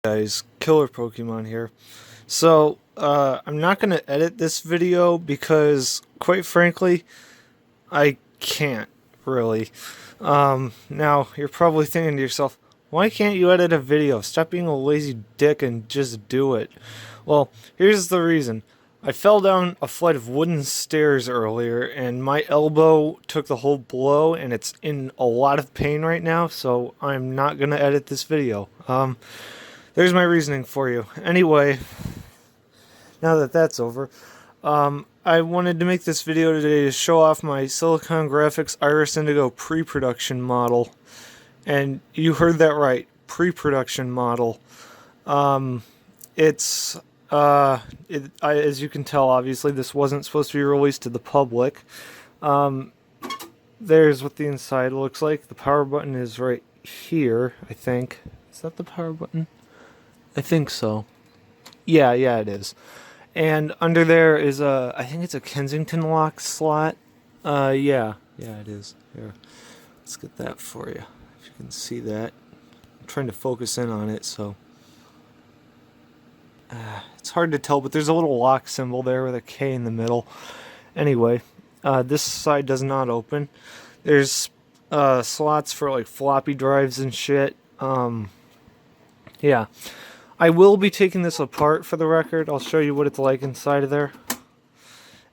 Guys, Killer Pokemon here. So, I'm not going to edit this video because, quite frankly, I can't, really. Now, you're probably thinking to yourself, why can't you edit a video? Stop being a lazy dick and just do it. Well, here's the reason. I fell down a flight of wooden stairs earlier, and my elbow took the whole blow, and it's in a lot of pain right now, so I'm not going to edit this video. There's my reasoning for you. Anyway, now that that's over, I wanted to make this video today to show off my Silicon Graphics Iris Indigo pre-production model. And you heard that right, pre-production model. As you can tell, obviously, this wasn't supposed to be released to the public. There's what the inside looks like. The power button is right here, I think. Is that the power button? I think so. Yeah, it is. And under there is I think it's a Kensington lock slot. Yeah, it is. Here, let's get that for you. If you can see that. I'm trying to focus in on it, so. It's hard to tell, but there's a little lock symbol there with a K in the middle. Anyway, this side does not open. There's slots for like floppy drives and shit. Yeah. I will be taking this apart for the record. I'll show you what it's like inside of there.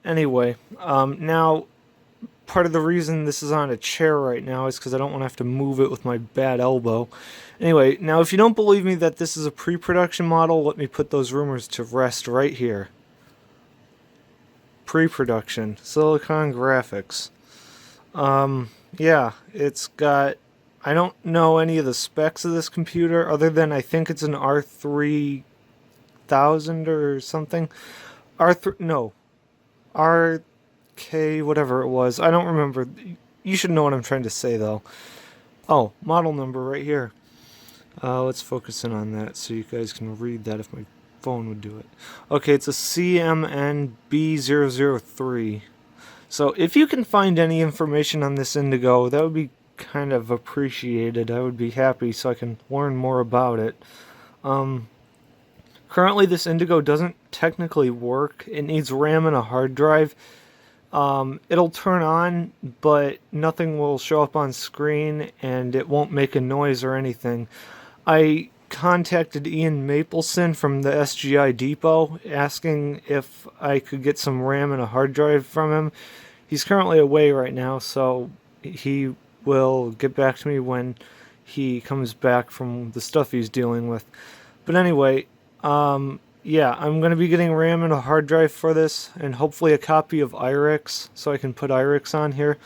Anyway, now, part of the reason this is on a chair right now is because I don't want to have to move it with my bad elbow. Anyway, now if you don't believe me that this is a pre-production model, let me put those rumors to rest right here. Pre-production, Silicon Graphics. Yeah, it's got... I don't know any of the specs of this computer other than I think it's an R3000 or something. RK, whatever it was. I don't remember. You should know what I'm trying to say, though. Oh, model number right here. Let's focus in on that so you guys can read that if my phone would do it. Okay, it's a CMNB003. So if you can find any information on this Indigo, that would be kind of appreciated. I would be happy so I can learn more about it. Currently this Indigo doesn't technically work. It needs RAM and a hard drive. It'll turn on, but nothing will show up on screen and it won't make a noise or anything. I contacted Ian Mapleson from the SGI Depot asking if I could get some RAM and a hard drive from him. He's currently away right now, so he will get back to me when he comes back from the stuff he's dealing with. But anyway, yeah, I'm going to be getting RAM and a hard drive for this, and hopefully a copy of IRIX, so I can put IRIX on here.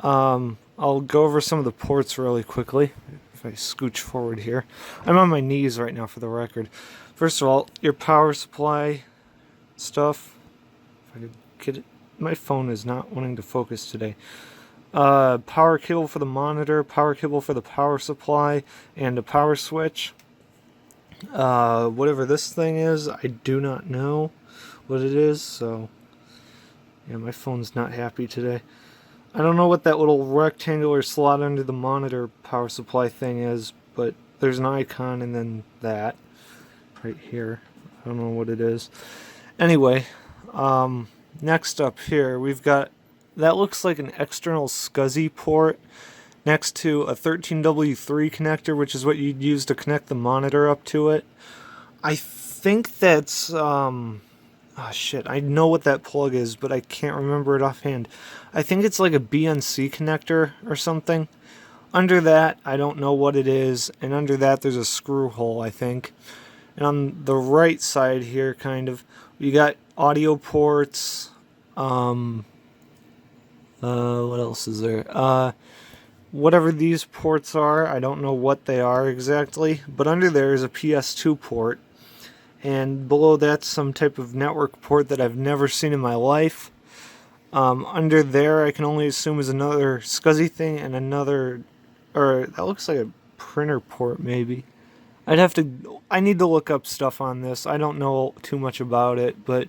I'll go over some of the ports really quickly, if I scooch forward here. I'm on my knees right now for the record. First of all, your power supply stuff. If I could get it. My phone is not wanting to focus today. Power cable for the monitor, power cable for the power supply, and a power switch. Whatever this thing is, I do not know what it is, so yeah, my phone's not happy today. I don't know what that little rectangular slot under the monitor power supply thing is, but there's an icon and then that right here. I don't know what it is. Anyway, next up here, we've got that looks like an external SCSI port next to a 13W3 connector, which is what you'd use to connect the monitor up to it. I think that's, oh shit, I know what that plug is, but I can't remember it offhand. I think it's like a BNC connector or something. Under that, I don't know what it is, and under that there's a screw hole, I think. And on the right side here, kind of, you got audio ports, what else is there? Whatever these ports are, I don't know what they are exactly, but under there is a PS2 port, and below that's some type of network port that I've never seen in my life. Under there, I can only assume is another SCSI thing and another, or that looks like a printer port maybe. I need to look up stuff on this. I don't know too much about it, but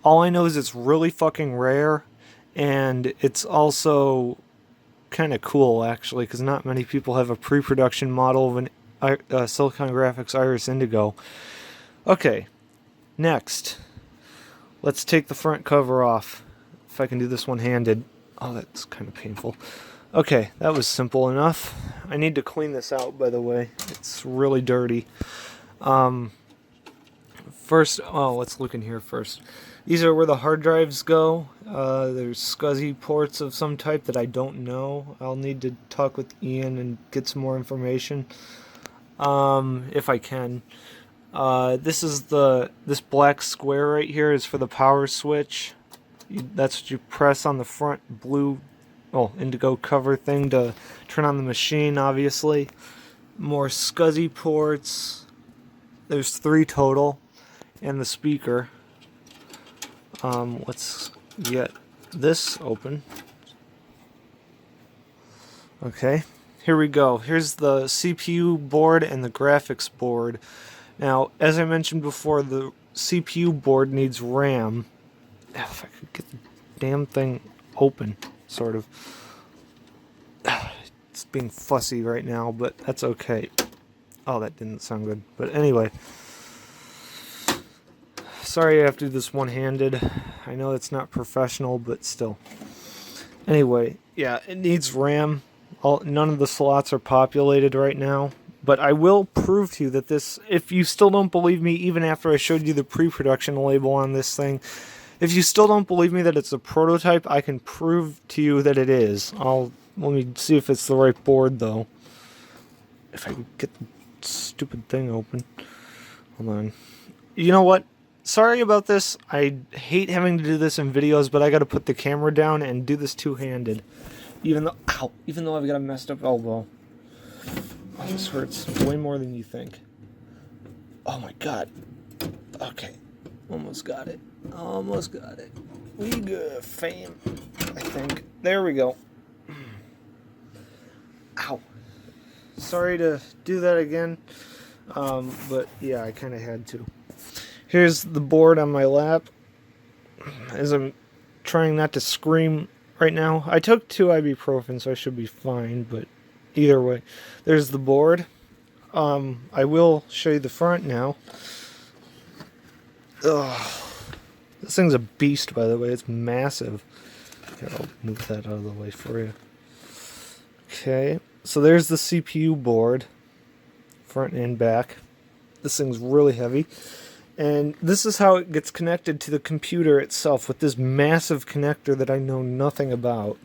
all I know is it's really fucking rare. And it's also kind of cool, actually, because not many people have a pre-production model Silicon Graphics Iris Indigo. Okay, next, let's take the front cover off. If I can do this one-handed. Oh, that's kind of painful. Okay, that was simple enough. I need to clean this out, by the way. It's really dirty. First, let's look in here first. These are where the hard drives go. There's SCSI ports of some type that I don't know. I'll need to talk with Ian and get some more information, if I can. This black square right here is for the power switch. That's what you press on the front blue, indigo cover thing to turn on the machine, obviously. More SCSI ports. There's 3 total. And the speaker. Let's get this open. Okay, here we go. Here's the CPU board and the graphics board. Now, as I mentioned before, the CPU board needs RAM. If I could get the damn thing open, sort of. It's being fussy right now, but that's okay. Oh, that didn't sound good. But anyway. Sorry I have to do this one-handed. I know it's not professional, but still. Anyway, yeah, it needs RAM. None of the slots are populated right now. But I will prove to you that this, if you still don't believe me, even after I showed you the pre-production label on this thing, if you still don't believe me that it's a prototype, I can prove to you that it is. Let me see if it's the right board, though. If I could get the stupid thing open. Hold on. You know what? Sorry about this. I hate having to do this in videos, but I gotta put the camera down and do this two-handed. Even though I've got a messed up elbow. Oh, this hurts way more than you think. Oh my god. Okay. Almost got it. Almost got it. We good. Fame, I think. There we go. Ow. Sorry to do that again. But yeah, I kind of had to. Here's the board on my lap. As I'm trying not to scream right now. I took 2 ibuprofen, so I should be fine, but either way. There's the board. I will show you the front now. Ugh. This thing's a beast, by the way. It's massive. Here, I'll move that out of the way for you. Okay, so there's the CPU board. Front and back. This thing's really heavy. And this is how it gets connected to the computer itself with this massive connector that I know nothing about.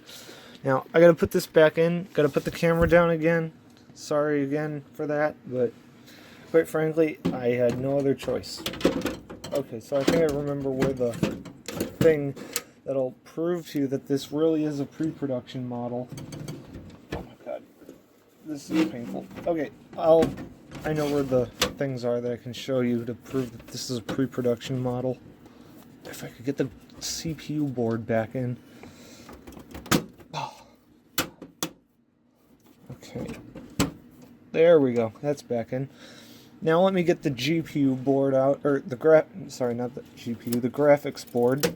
Now, I gotta put this back in. Gotta put the camera down again. Sorry again for that, but quite frankly, I had no other choice. Okay, so I think I remember where the thing that'll prove to you that this really is a pre-production model. Oh my god. This is painful. Okay, I know where the things are that I can show you to prove that this is a pre-production model. If I could get the CPU board back in. Oh. Okay. There we go. That's back in. Now let me get the GPU board out, or the not the GPU, the graphics board.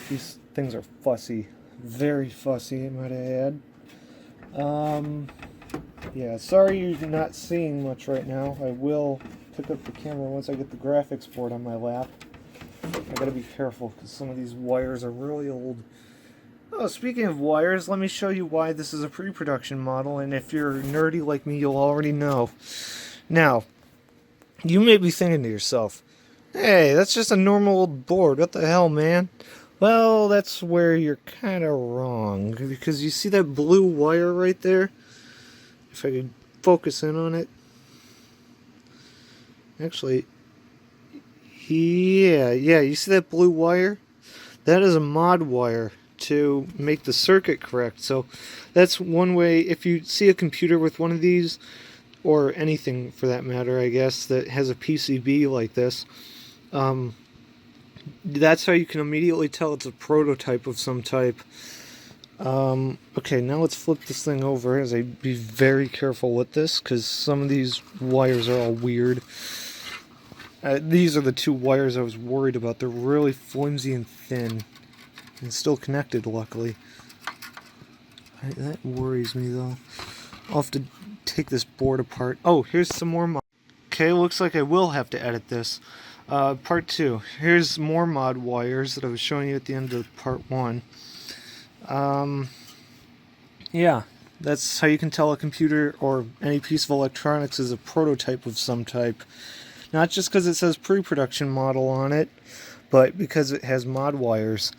These things are fussy. Very fussy, might I add. Yeah, sorry you're not seeing much right now. I will pick up the camera once I get the graphics board on my lap. I gotta be careful because some of these wires are really old. Oh, speaking of wires, let me show you why this is a pre-production model, and if you're nerdy like me, you'll already know. Now, you may be thinking to yourself, hey, that's just a normal old board. What the hell, man? Well, that's where you're kind of wrong, because you see that blue wire right there? If I could focus in on it. Actually, yeah, you see that blue wire? That is a mod wire to make the circuit correct. So that's one way. If you see a computer with one of these, or anything for that matter, I guess, that has a PCB like this, that's how you can immediately tell it's a prototype of some type. Okay, now let's flip this thing over as I be very careful with this, because some of these wires are all weird. These are the 2 wires I was worried about. They're really flimsy and thin, and still connected, luckily. That worries me, though. I'll have to take this board apart. Oh, here's some more mod. Okay, looks like I will have to edit this. Part 2. Here's more mod wires that I was showing you at the end of part 1. Yeah, that's how you can tell a computer or any piece of electronics is a prototype of some type. Not just because it says pre-production model on it, but because it has mod wires.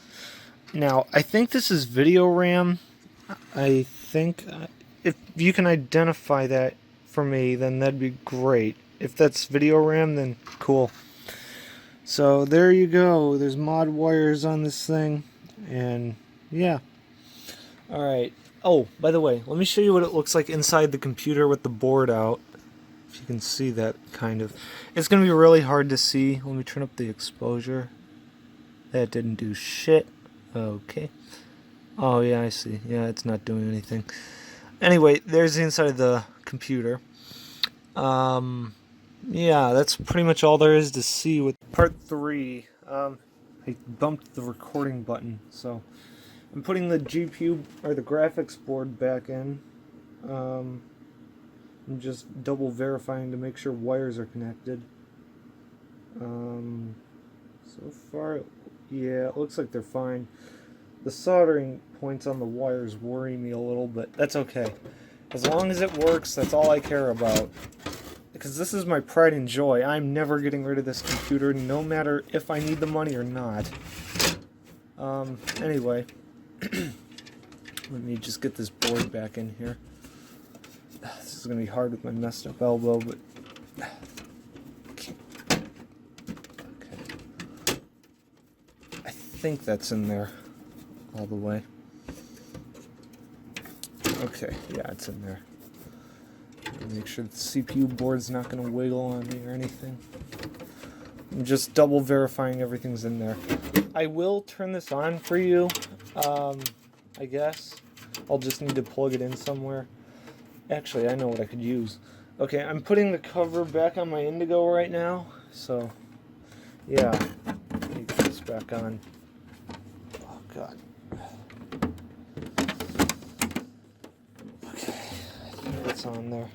Now, I think this is video RAM. I think if you can identify that for me, then that'd be great. If that's video RAM, then cool. So there you go. There's mod wires on this thing, and yeah. Alright. Oh, by the way, let me show you what it looks like inside the computer with the board out. If you can see that, kind of. It's going to be really hard to see. Let me turn up the exposure. That didn't do shit. Okay. Oh, yeah, I see. Yeah, it's not doing anything. Anyway, there's the inside of the computer. Yeah, that's pretty much all there is to see with part 3. I bumped the recording button, so I'm putting the GPU or the graphics board back in. I'm just double verifying to make sure wires are connected. So far, yeah, it looks like they're fine. The soldering points on the wires worry me a little, but that's okay. As long as it works, that's all I care about. Because this is my pride and joy. I'm never getting rid of this computer, no matter if I need the money or not. Anyway. Let me just get this board back in here. This is going to be hard with my messed up elbow, but... Okay. I think that's in there all the way. Okay, yeah, it's in there. Make sure the CPU board's not going to wiggle on me or anything. I'm just double verifying everything's in there. I will turn this on for you, I guess. I'll just need to plug it in somewhere. Actually, I know what I could use. Okay, I'm putting the cover back on my Indigo right now, so yeah. Let me get this back on. Oh, God. Okay, I think it's on there.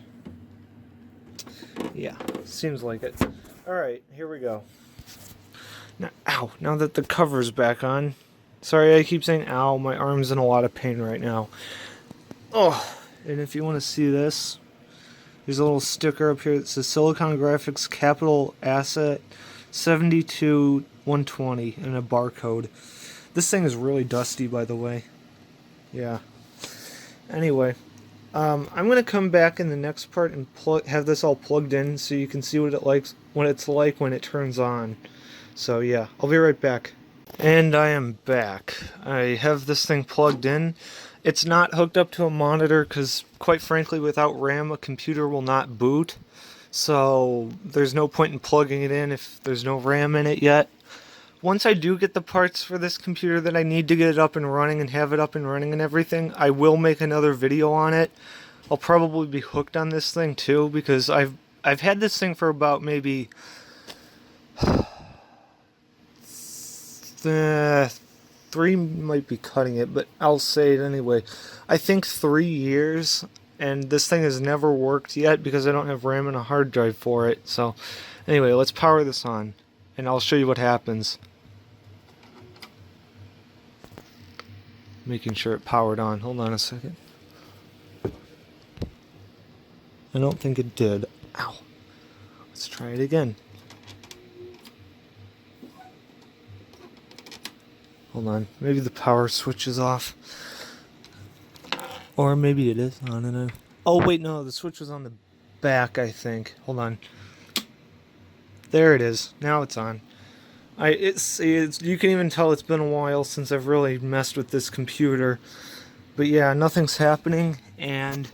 Yeah, seems like it. Alright, here we go. Now, ow, now that the cover's back on. Sorry, I keep saying ow, my arm's in a lot of pain right now. Oh, and if you want to see this, there's a little sticker up here that says Silicon Graphics Capital Asset 72120 and a barcode. This thing is really dusty, by the way. Yeah. Anyway. I'm going to come back in the next part and have this all plugged in so you can see what it's like when it turns on. So yeah, I'll be right back. And I am back. I have this thing plugged in. It's not hooked up to a monitor because, quite frankly, without RAM, a computer will not boot. So there's no point in plugging it in if there's no RAM in it yet. Once I do get the parts for this computer that I need to get it up and running and have it up and running and everything, I will make another video on it. I'll probably be hooked on this thing too, because I've had this thing for about maybe 3 might be cutting it, but I'll say it anyway. I think 3 years, and this thing has never worked yet because I don't have RAM and a hard drive for it. So anyway, let's power this on and I'll show you what happens. Making sure it powered on. Hold on a second. I don't think it did. Ow. Let's try it again. Hold on. Maybe the power switch is off. Or maybe it is on and on. Oh, wait, no. The switch was on the back, I think. Hold on. There it is. Now it's on. You can even tell it's been a while since I've really messed with this computer. But yeah, nothing's happening, and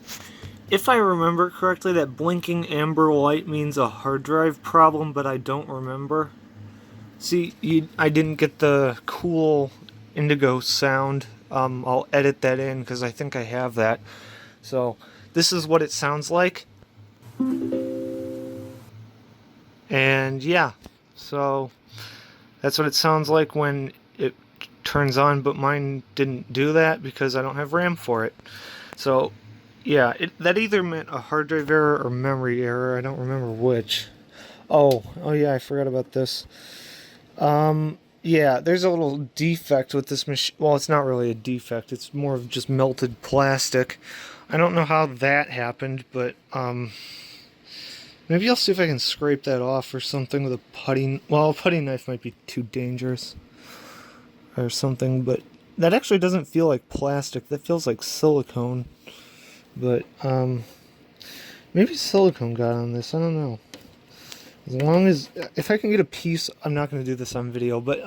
if I remember correctly, that blinking amber light means a hard drive problem, but I don't remember. See, I didn't get the cool Indigo sound. I'll edit that in because I think I have that. So, this is what it sounds like. And yeah, so that's what it sounds like when it turns on, but mine didn't do that because I don't have RAM for it. So Yeah, that either meant a hard drive error or memory error. I don't remember which. Oh yeah, I forgot about this. Yeah, there's a little defect with this machine. Well, it's not really a defect. It's more of just melted plastic. I don't know how that happened, but maybe I'll see if I can scrape that off or something with a putty. Well, a putty knife might be too dangerous or something, but that actually doesn't feel like plastic. That feels like silicone. But maybe silicone got on this. I don't know. As long as, if I can get a piece, I'm not going to do this on video, but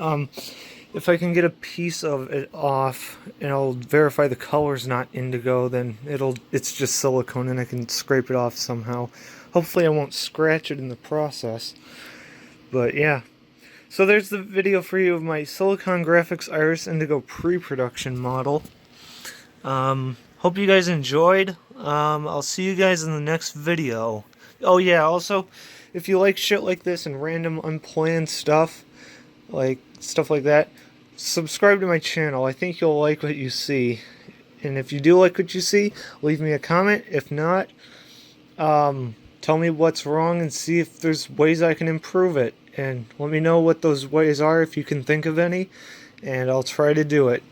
if I can get a piece of it off and I'll verify the color's not indigo, then it's just silicone and I can scrape it off somehow. Hopefully I won't scratch it in the process. But yeah. So there's the video for you of my Silicon Graphics Iris Indigo pre-production model. Hope you guys enjoyed. I'll see you guys in the next video. Oh yeah, also, if you like shit like this and random unplanned stuff, like stuff like that, subscribe to my channel. I think you'll like what you see. And if you do like what you see, leave me a comment. If not, tell me what's wrong and see if there's ways I can improve it. And let me know what those ways are if you can think of any, and I'll try to do it.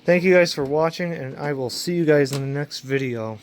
Thank you guys for watching, and I will see you guys in the next video.